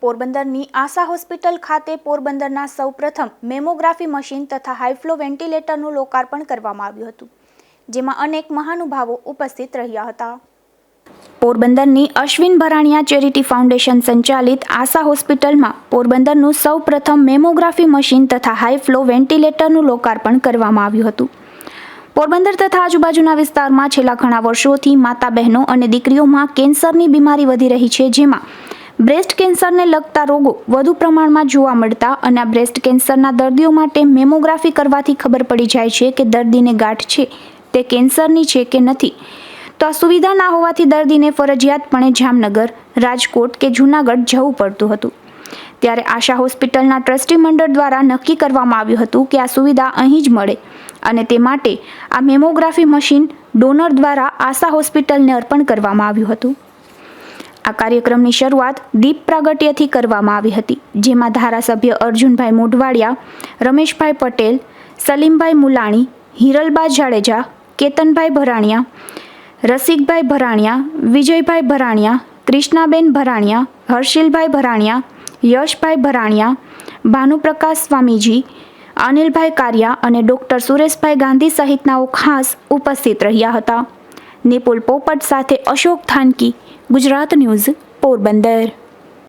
પોરબંદરની આશા હોસ્પિટલ ખાતે પોરબંદરના સૌપ્રથમ મેમોગ્રાફી મશીન તથા હાઈફ્લો વેન્ટિલેટરનું લોકાર્પણ કરવામાં આવ્યું હતું, જેમાં અનેક મહાનુભાવો ઉપસ્થિત રહ્યા હતા. પોરબંદરની અશ્વિન ભરાણીયા ચેરિટી ફાઉન્ડેશન સંચાલિત આશા હોસ્પિટલમાં પોરબંદરનું સૌપ્રથમ મેમોગ્રાફી મશીન તથા હાઈફ્લો વેન્ટિલેટરનું લોકાર્પણ કરવામાં આવ્યું હતું. પોરબંદર તથા આજુબાજુના વિસ્તારમાં છેલ્લા ઘણા વર્ષોથી માતા બહેનો અને દીકરીઓમાં કેન્સરની બીમારી વધી રહી છે, જેમાં બ્રેસ્ટ કેન્સરને લગતા રોગો વધુ પ્રમાણમાં જોવા મળતા અને આ બ્રેસ્ટ કેન્સરના દર્દીઓ માટે મેમોગ્રાફી કરવાથી ખબર પડી જાય છે કે દર્દીને ગાંઠ છે તે કેન્સરની છે કે નથી. તો આ સુવિધા ના હોવાથી દર્દીને ફરજિયાતપણે જામનગર, રાજકોટ કે જૂનાગઢ જવું પડતું હતું. ત્યારે આશા હોસ્પિટલના ટ્રસ્ટી મંડળ દ્વારા નક્કી કરવામાં આવ્યું હતું કે આ સુવિધા અહીં જ મળે અને તે માટે આ મેમોગ્રાફી મશીન ડોનર દ્વારા આશા હોસ્પિટલને અર્પણ કરવામાં આવ્યું હતું. આ કાર્યક્રમની શરૂઆત દીપ પ્રાગટ્યથી કરવામાં આવી હતી, જેમાં ધારાસભ્ય અર્જુનભાઈ મોઢવાડિયા, રમેશભાઈ પટેલ, સલીમભાઈ મુલાણી, હિરલબા જાડેજા, કેતનભાઈ ભરાણીયા, રસિકભાઈ ભરાણીયા, વિજયભાઈ ભરાણીયા, કૃષ્ણાબેન ભરાણીયા, હર્ષિલભાઈ ભરાણીયા, યશભાઈ ભરાણીયા, ભાનુપ્રકાશ સ્વામીજી, અનિલભાઈ કારિયા અને ડોક્ટર સુરેશભાઈ ગાંધી સહિતનાઓ ખાસ ઉપસ્થિત રહ્યા હતા. નિપુલ પોપટ સાથે અશોક થાનકી, ગુજરાત ન્યૂઝ, પોરબંદર.